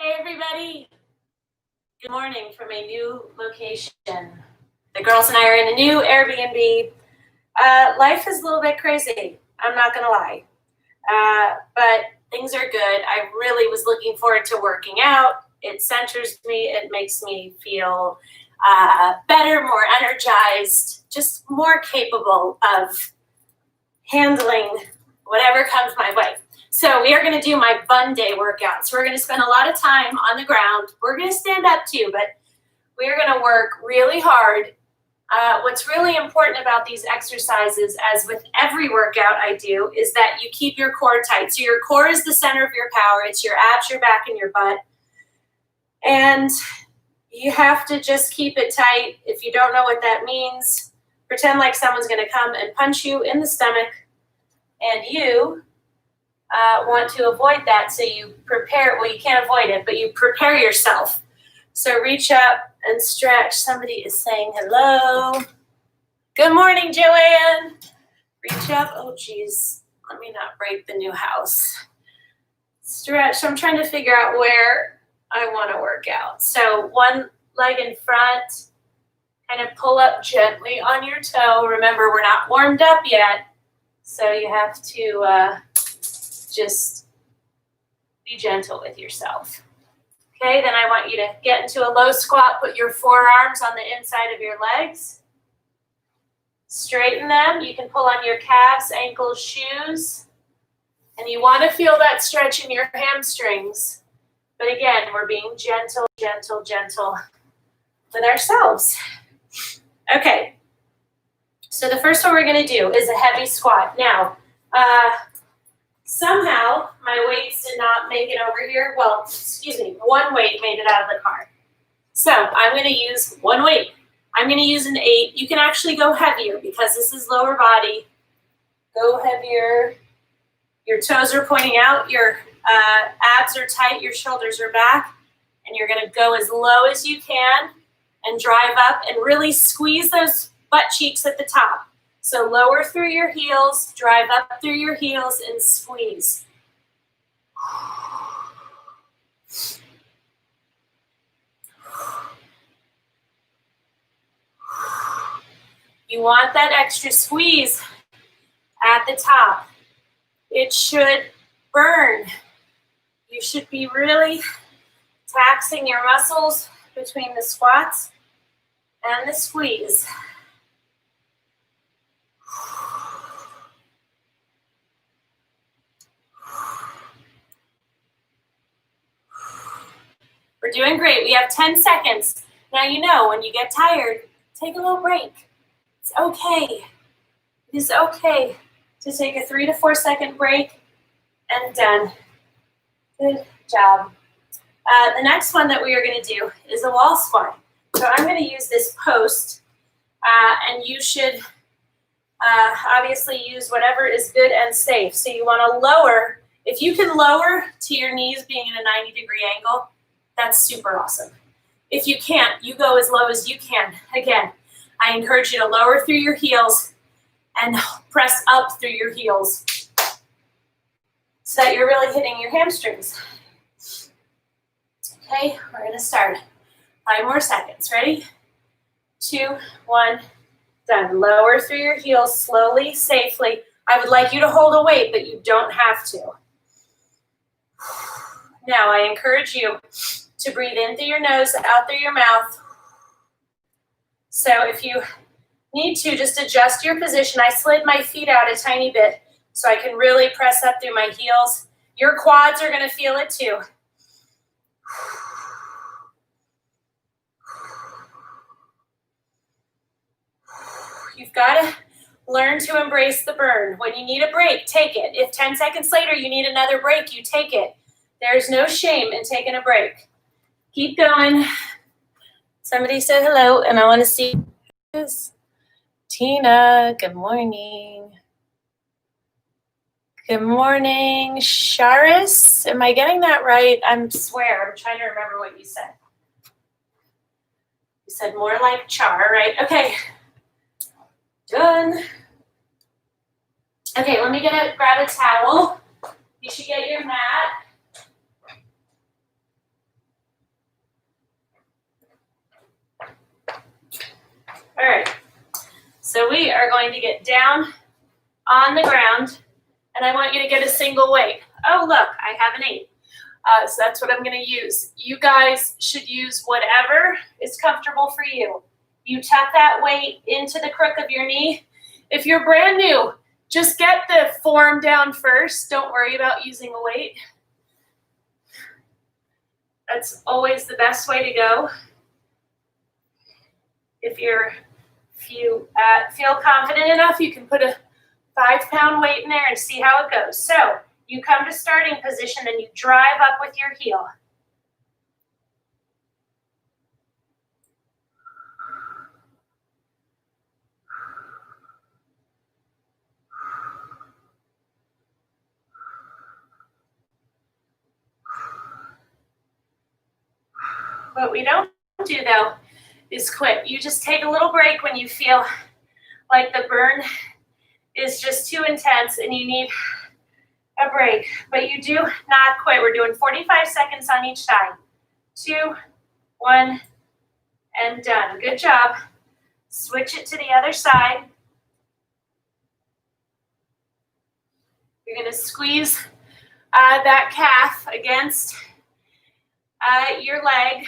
Hey everybody, good morning from a new location. The girls and I are in a new Airbnb. Life is a little bit crazy, I'm not gonna lie, but things are good. I really was looking forward to working out. It centers me, it makes me feel better, more energized, just more capable of handling whatever comes my way. So we are going to do my Bunday workout. So we're going to spend a lot of time on the ground. We're going to stand up too, but we're going to work really hard. What's really important about these exercises, as with every workout I do, is that you keep your core tight. So your core is the center of your power. It's your abs, your back, and your butt. And you have to just keep it tight. If you don't know what that means, pretend like someone's going to come and punch you in the stomach, and you want to avoid that, so you prepare. Well, you can't avoid it, but you prepare yourself. So reach up and stretch. Somebody is saying hello. Good morning, Joanne. Reach up. Oh, geez. Let me not break the new house. Stretch. So I'm trying to figure out where I want to work out. So one leg in front. Kind of pull up gently on your toe. Remember, we're not warmed up yet, so you have to just be gentle with yourself. Okay, then I want you to get into a low squat. Put your forearms on the inside of your legs. Straighten them. You can pull on your calves, ankles, shoes. And you want to feel that stretch in your hamstrings. But again, we're being gentle, gentle, gentle with ourselves. Okay, so the first one we're going to do is a heavy squat. Now, somehow my weights did not make it over here. Well, excuse me, one weight made it out of the car. So I'm going to use one weight. I'm going to use an 8. You can actually go heavier because this is lower body. Go heavier. Your toes are pointing out. Your abs are tight. Your shoulders are back. And you're going to go as low as you can and drive up and really squeeze those butt cheeks at the top. So lower through your heels, drive up through your heels, and squeeze. You want that extra squeeze at the top. It should burn. You should be really taxing your muscles between the squats and the squeeze. We're doing great. We have 10 seconds. Now you know when you get tired, take a little break. It's okay. It is okay to take a 3 to 4 second break, and done. Good job. The next one that we are going to do is a wall squat. So I'm going to use this post, and you should obviously use whatever is good and safe. So you want to lower. If you can lower to your knees being in a 90-degree angle, that's super awesome. If you can't, you go as low as you can. Again, I encourage you to lower through your heels and press up through your heels so that you're really hitting your hamstrings. Okay, we're going to start. 5 more seconds. Ready? 2, 1, done. Lower through your heels slowly, safely. I would like you to hold a weight, but you don't have to. Now, I encourage you to breathe in through your nose, out through your mouth. So if you need to, just adjust your position. I slid my feet out a tiny bit so I can really press up through my heels. Your quads are going to feel it too. You've got to learn to embrace the burn. When you need a break, take it. If 10 seconds later you need another break, you take it. There's no shame in taking a break. Keep going. Somebody said hello, and I want to see this. Tina, good morning. Good morning, Sharis. Am I getting that right? I swear, I'm trying to remember what you said. You said more like char, right? Okay. Done. Okay, let me grab a towel. You should get your mat. All right, so we are going to get down on the ground, and I want you to get a single weight. Oh, look, I have an 8. So that's what I'm going to use. You guys should use whatever is comfortable for you. You tuck that weight into the crook of your knee. If you're brand new, just get the form down first. Don't worry about using a weight. That's always the best way to go. If you feel confident enough, you can put a 5-pound weight in there and see how it goes. So you come to starting position, then you drive up with your heel. What we don't do though is quit. You just take a little break when you feel like the burn is just too intense and you need a break. But you do not quit. We're doing 45 seconds on each side. 2, 1, and done. Good job. Switch it to the other side. You're going to squeeze that calf against your leg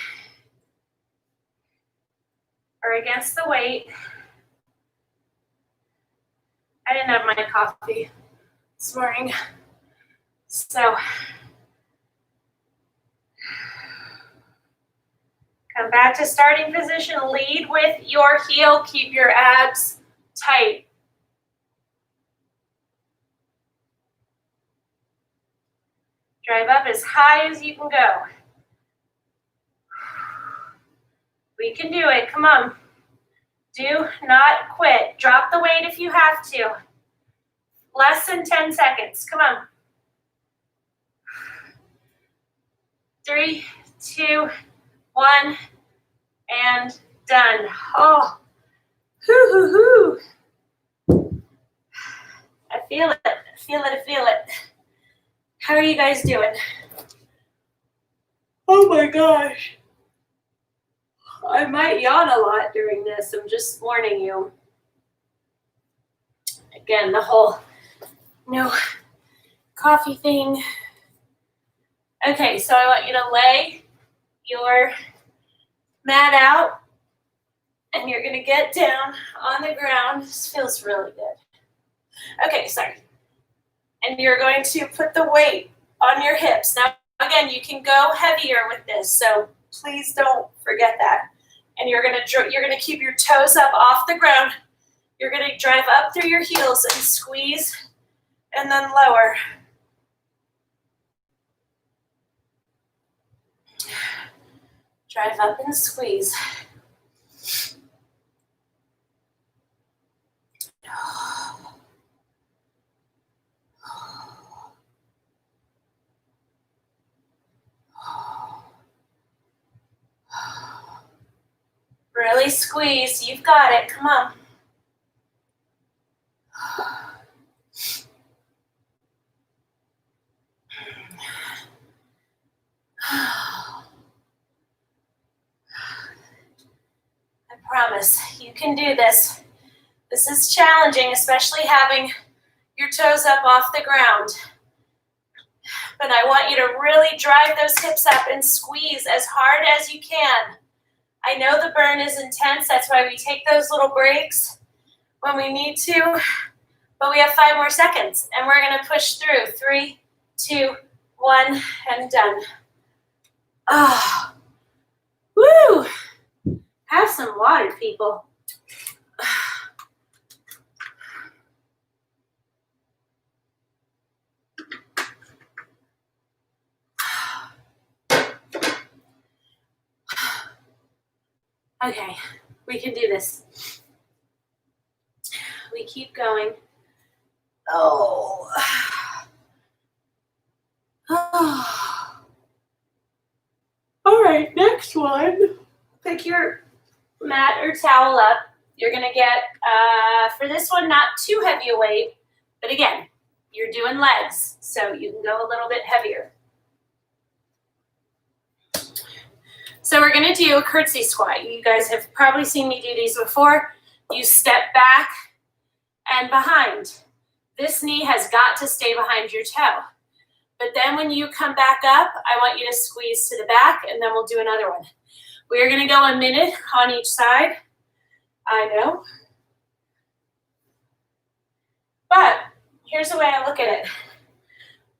or against the weight. I didn't have my coffee this morning, so come back to starting position. Lead with your heel. Keep your abs tight. Drive up as high as you can go. We can do it. Come on. Do not quit. Drop the weight if you have to. Less than 10 seconds. Come on. 3, 2, 1, and done. Oh, hoo. I feel it. I feel it. How are you guys doing? Oh my gosh. I might yawn a lot during this. I'm just warning you. Again, the whole no coffee thing. Okay, so I want you to lay your mat out and you're going to get down on the ground. This feels really good. Okay, sorry. And you're going to put the weight on your hips. Now, again, you can go heavier with this, so please don't forget that. And you're gonna keep your toes up off the ground. You're gonna drive up through your heels and squeeze, and then lower. Drive up and squeeze. Really squeeze. You've got it. Come on. I promise you can do this. This is challenging, especially having your toes up off the ground. But I want you to really drive those hips up and squeeze as hard as you can. I know the burn is intense. That's why we take those little breaks when we need to. But we have 5 more seconds, and we're going to push through. 3, 2, 1, and done. Oh, woo! Have some water, people. Okay, we can do this. We keep going. Oh. All right, next one. Pick your mat or towel up. You're going to get, for this one, not too heavy a weight, but again, you're doing legs, so you can go a little bit heavier. So we're going to do a curtsy squat. You guys have probably seen me do these before. You step back and behind. This knee has got to stay behind your toe. But then when you come back up, I want you to squeeze to the back, and then we'll do another one. We're gonna go a minute on each side. I know. But here's the way I look at it.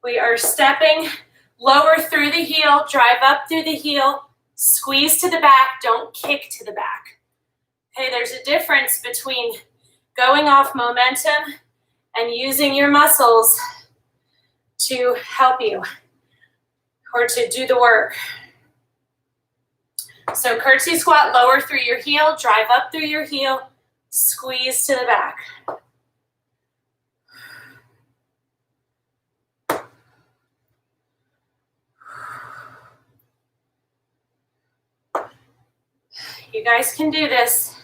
We are stepping lower through the heel, drive up through the heel, squeeze to the back, don't kick to the back. Okay, there's a difference between going off momentum and using your muscles to help you or to do the work. So curtsy squat, lower through your heel, drive up through your heel, squeeze to the back. You guys can do this.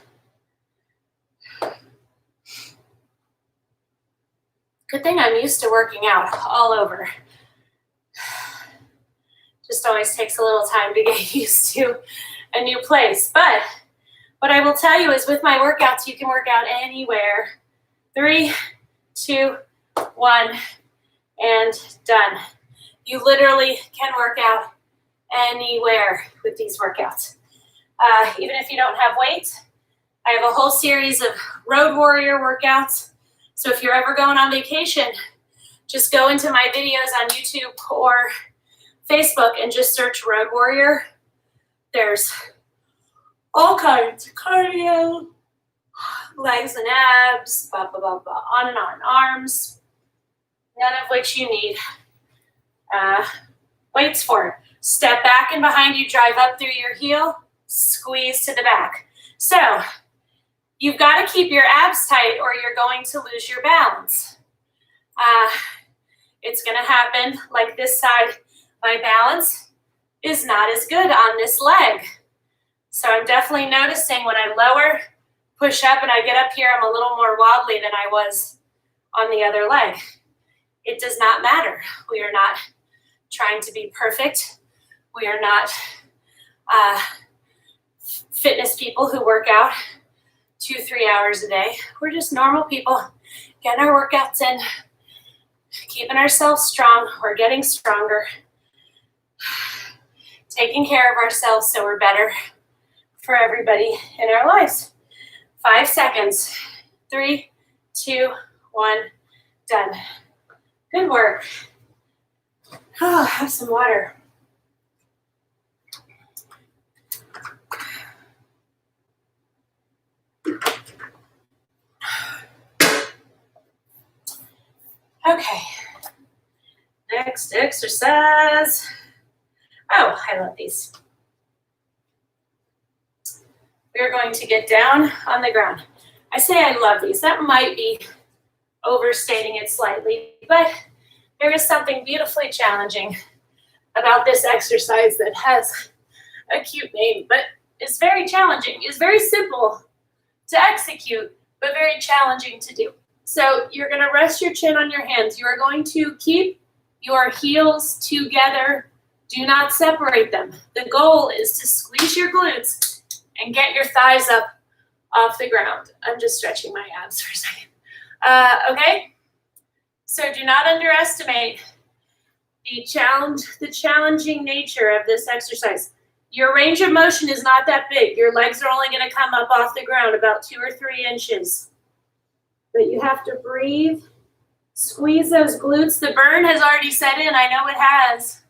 Good thing I'm used to working out all over. Just always takes a little time to get used to a new place. But what I will tell you is with my workouts, you can work out anywhere. 3, 2, 1, and done. You literally can work out anywhere with these workouts. Even if you don't have weights, I have a whole series of Road Warrior workouts. So if you're ever going on vacation, just go into my videos on YouTube or Facebook and just search Road Warrior. There's all kinds of cardio, legs and abs, blah, blah, blah, blah, on and on. Arms, none of which you need weights for. Step back and behind you, drive up through your heel, squeeze to the back. So you've got to keep your abs tight or you're going to lose your balance. It's going to happen like this side. My balance is not as good on this leg. So I'm definitely noticing when I lower, push up, and I get up here, I'm a little more wobbly than I was on the other leg. It does not matter. We are not trying to be perfect. We are not fitness people who work out 2-3 hours a day. We're just normal people getting our workouts in, keeping ourselves strong. We're getting stronger, taking care of ourselves so we're better for everybody in our lives. 5 seconds. 3, 2, 1, done. Good work. Oh, have some water. Okay, next exercise. Oh, I love these. We're going to get down on the ground. I say I love these. That might be overstating it slightly, but there is something beautifully challenging about this exercise that has a cute name, but is very challenging. It's very simple to execute, but very challenging to do. So you're going to rest your chin on your hands. You are going to keep your heels together. Do not separate them. The goal is to squeeze your glutes and get your thighs up off the ground. I'm just stretching my abs for a second. Okay? So do not underestimate the challenging nature of this exercise. Your range of motion is not that big. Your legs are only going to come up off the ground about 2 or 3 inches. But you have to breathe, squeeze those glutes. The burn has already set in. I know it has,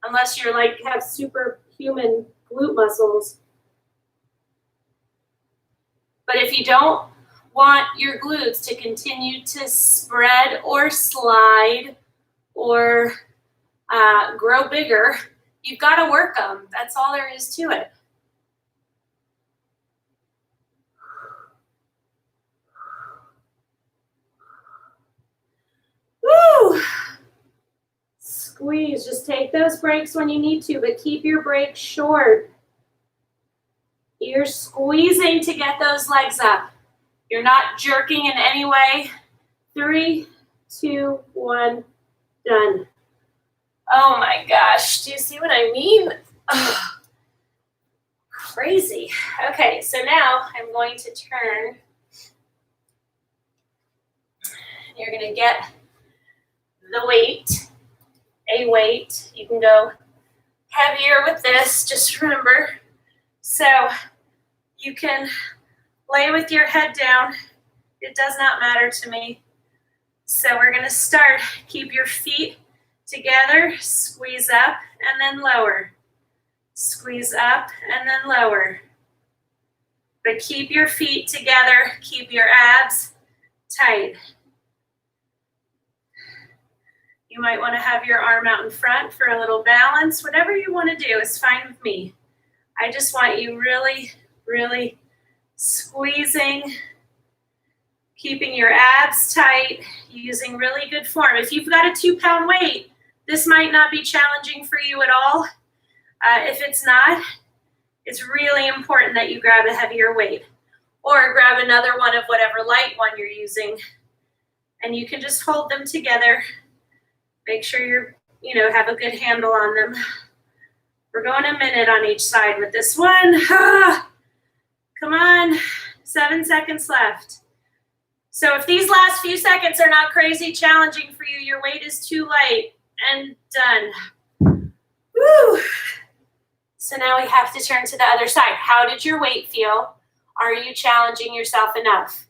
unless you're like have superhuman glute muscles. But if you don't want your glutes to continue to spread or slide or grow bigger, you've got to work them. That's all there is to it. Woo! Squeeze. Just take those breaks when you need to, but keep your breaks short. You're squeezing to get those legs up. You're not jerking in any way. 3, 2, 1, done. Oh my gosh, do you see what I mean? Ugh. Crazy. Okay, so now I'm going to turn You're going to get the weight, a weight. You can go heavier with this, just remember. So you can lay with your head down. It does not matter to me. So we're going to start. Keep your feet together, squeeze up and then lower. Squeeze up and then lower. But keep your feet together, keep your abs tight. You might want to have your arm out in front for a little balance. Whatever you want to do is fine with me. I just want you really, really squeezing, keeping your abs tight, using really good form. If you've got a 2-pound weight, this might not be challenging for you at all. If it's not, it's really important that you grab a heavier weight or grab another one of whatever light one you're using, and you can just hold them together. Make sure have a good handle on them. We're going a minute on each side with this one. Come on, 7 seconds left. So if these last few seconds are not crazy challenging for you, your weight is too light, and done. Woo! So now we have to turn to the other side. How did your weight feel? Are you challenging yourself enough?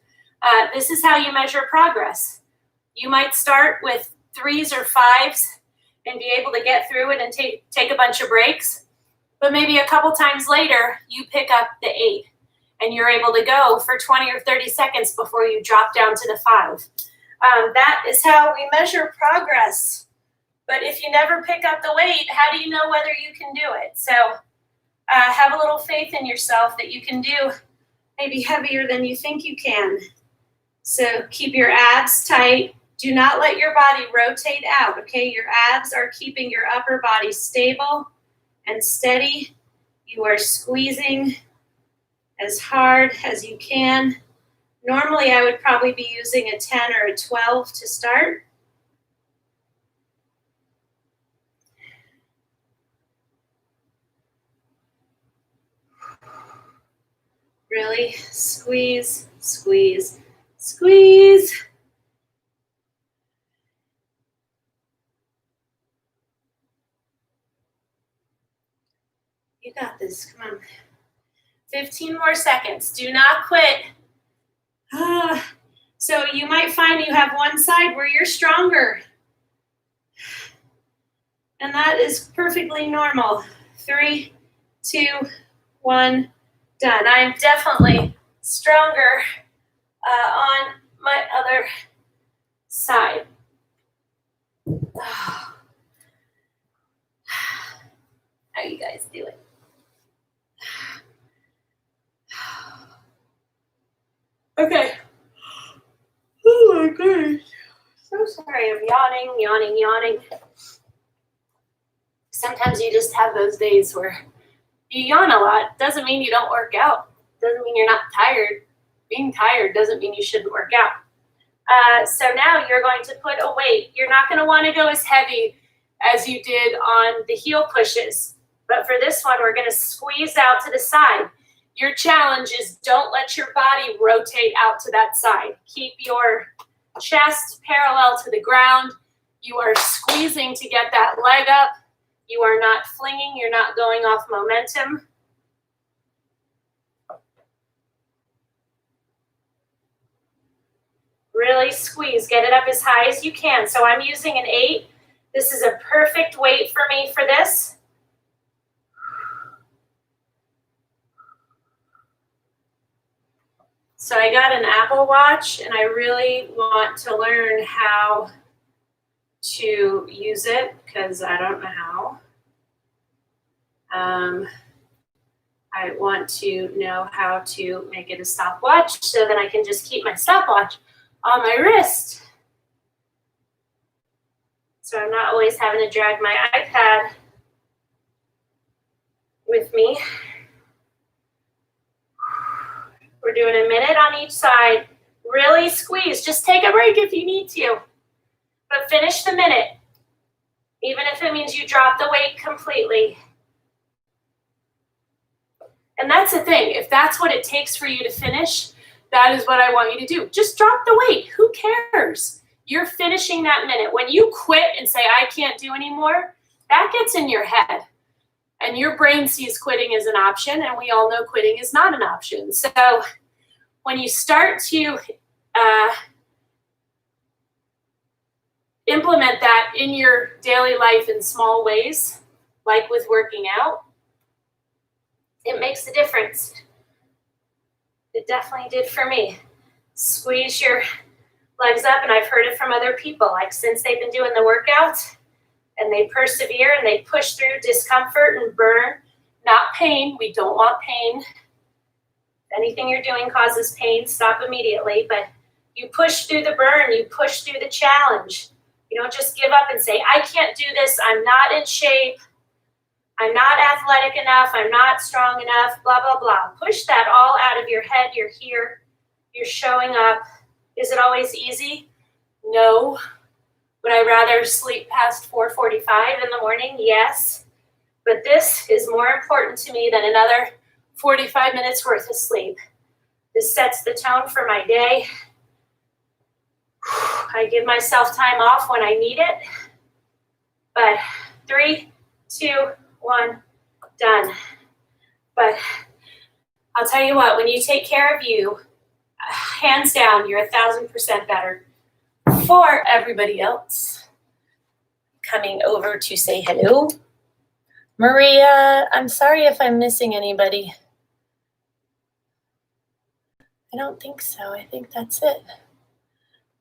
This is how you measure progress. You might start with 3s or 5s and be able to get through it and take a bunch of breaks. But maybe a couple times later, you pick up the 8 and you're able to go for 20 or 30 seconds before you drop down to the 5. That is how we measure progress. But if you never pick up the weight, how do you know whether you can do it? So have a little faith in yourself that you can do maybe heavier than you think you can. So keep your abs tight. Do not let your body rotate out, okay? Your abs are keeping your upper body stable and steady. You are squeezing as hard as you can. Normally, I would probably be using a 10 or a 12 to start. Really squeeze, squeeze, squeeze. You got this, come on. 15 more seconds, do not quit. So you might find you have one side where you're stronger. And that is perfectly normal. 3, 2, 1, done. I'm definitely stronger on my other side. How you guys doing? Okay. Oh my goodness. So sorry, I'm yawning. Sometimes you just have those days where you yawn a lot. Doesn't mean you don't work out. Doesn't mean you're not tired. Being tired doesn't mean you shouldn't work out. So now you're going to put a weight. You're not going to want to go as heavy as you did on the heel pushes. But for this one, we're going to squeeze out to the side. Your challenge is don't let your body rotate out to that side. Keep your chest parallel to the ground. You are squeezing to get that leg up. You are not flinging. You're not going off momentum. Really squeeze. Get it up as high as you can. So I'm using an 8. This is a perfect weight for me for this. So I got an Apple Watch, and I really want to learn how to use it because I don't know how. I want to know how to make it a stopwatch so that I can just keep my stopwatch on my wrist. So I'm not always having to drag my iPad with me. We're doing a minute on each side. Really squeeze. Just take a break if you need to. But finish the minute, even if it means you drop the weight completely. And that's the thing. If that's what it takes for you to finish, that is what I want you to do. Just drop the weight. Who cares? you're finishing that minute. When you quit and say, I can't do anymore, that gets in your head. And your brain sees quitting as an option, and we all know quitting is not an option. So when you start to implement that in your daily life in small ways, like with working out, it makes a difference. It definitely did for me. Squeeze your legs up, and I've heard it from other people, like since they've been doing the workout and they persevere and they push through discomfort and burn, not pain. We don't want pain. If anything you're doing causes pain, stop immediately, but you push through the burn, you push through the challenge. You don't just give up and say, I can't do this, I'm not in shape, I'm not athletic enough, I'm not strong enough, blah, blah, blah. Push that all out of your head. You're here, you're showing up. Is it always easy? No. Would I rather sleep past 4:45 in the morning? Yes. But this is more important to me than another 45 minutes worth of sleep. This sets the tone for my day. I give myself time off when I need it. But 3, 2, 1, done. But I'll tell you what, when you take care of you, hands down, you're 1,000% better for everybody else. Coming over to say hello. Maria, I'm sorry if I'm missing anybody. I don't think so. I think that's it.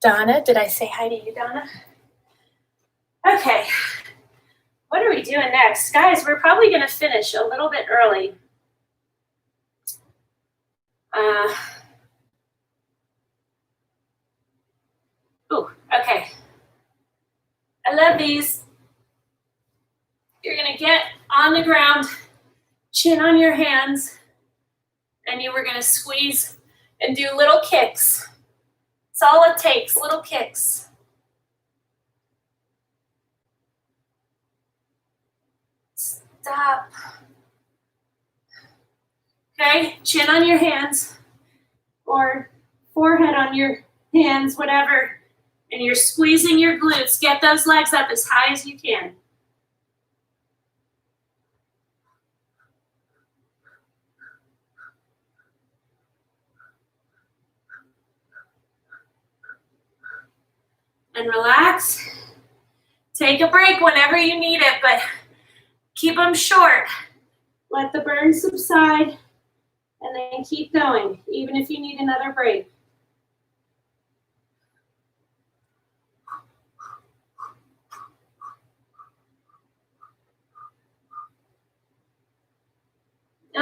Donna, did I say hi to you, Donna? Okay. What are we doing next? Guys, we're probably going to finish a little bit early. Okay. I love these. You're going to get on the ground, chin on your hands, and you were going to squeeze and do little kicks. That's all it takes, little kicks. Stop. Okay, chin on your hands or forehead on your hands, whatever. And you're squeezing your glutes. Get those legs up as high as you can. And relax. Take a break whenever you need it, but keep them short. Let the burn subside, and then keep going, even if you need another break.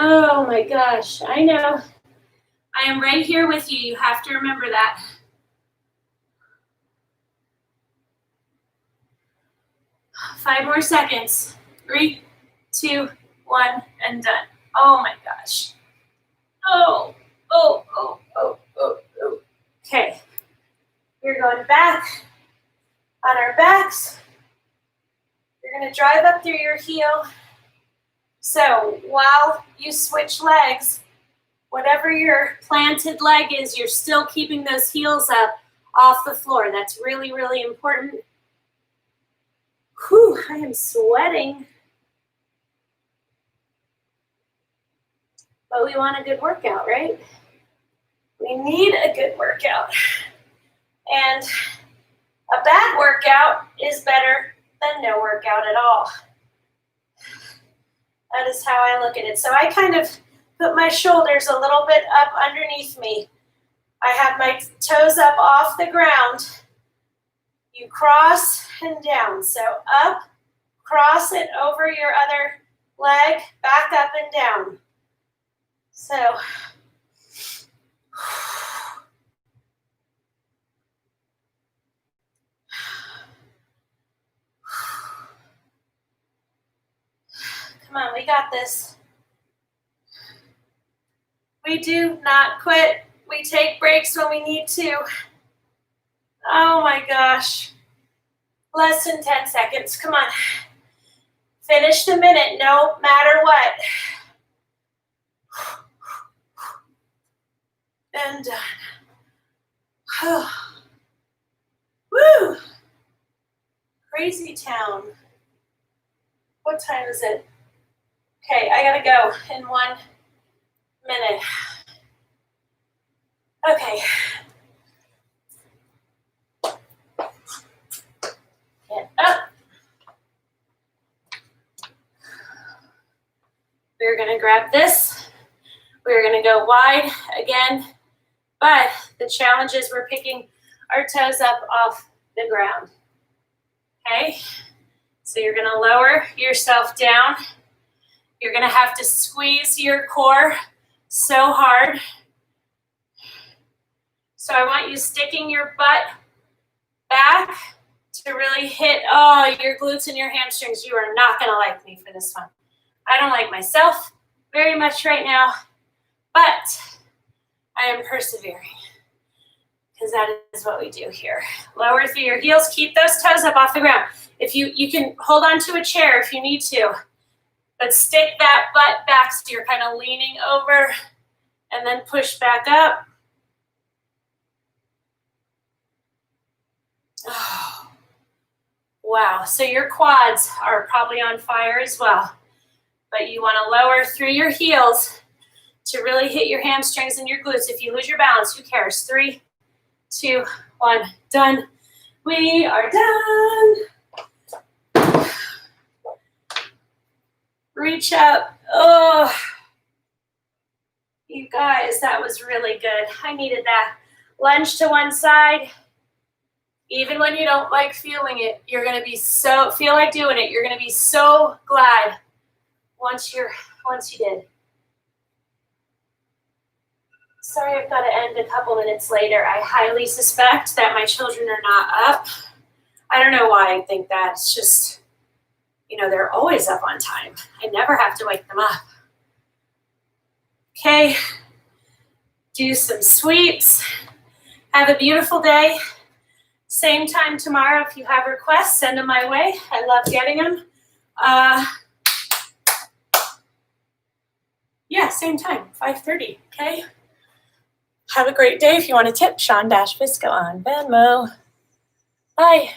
Oh my gosh, I know. I am right here with you. You have to remember that. Five more seconds. 3, 2, 1, and done. Oh my gosh. Oh. Okay. We're going back on our backs. You're going to drive up through your heel. So while you switch legs, whatever your planted leg is, you're still keeping those heels up off the floor. That's really, really important. Whew, I am sweating. But we want a good workout, right? We need a good workout. And a bad workout is better than no workout at all. That is how I look at it. So I kind of put my shoulders a little bit up underneath me. I have my toes up off the ground. You cross and down. So up, cross it over your other leg, back up and down. So come on, we got this. We do not quit. We take breaks when we need to. Oh my gosh. Less than 10 seconds. Come on. Finish the minute no matter what. And done. Woo. Crazy town. What time is it? Okay, I gotta go in 1 minute. Okay. Get up. We're gonna grab this. We're gonna go wide again, but the challenge is we're picking our toes up off the ground. Okay, so you're gonna lower yourself down. You're gonna have to squeeze your core so hard. So I want you sticking your butt back to really hit, your glutes and your hamstrings. You are not gonna like me for this one. I don't like myself very much right now, but I am persevering because that is what we do here. Lower through your heels, keep those toes up off the ground. If you can hold on to a chair if you need to, but stick that butt back so you're kind of leaning over and then push back up. Oh, wow, so your quads are probably on fire as well, but you want to lower through your heels to really hit your hamstrings and your glutes. If you lose your balance, who cares? 3, 2, 1, done. We are done. Reach up. Oh, you guys, that was really good. I needed that. Lunge to one side. Even when you don't like feeling it, you're gonna be feel like doing it. You're gonna be so glad once you did. Sorry, I've got to end a couple minutes later. I highly suspect that my children are not up. I don't know why I think that. It's just, they're always up on time. I never have to wake them up. Okay, do some sweeps. Have a beautiful day. Same time tomorrow. If you have requests, send them my way. I love getting them. Yeah, same time, 5:30, okay? Have a great day. If you want a tip, Sean-Visco on Venmo. Bye.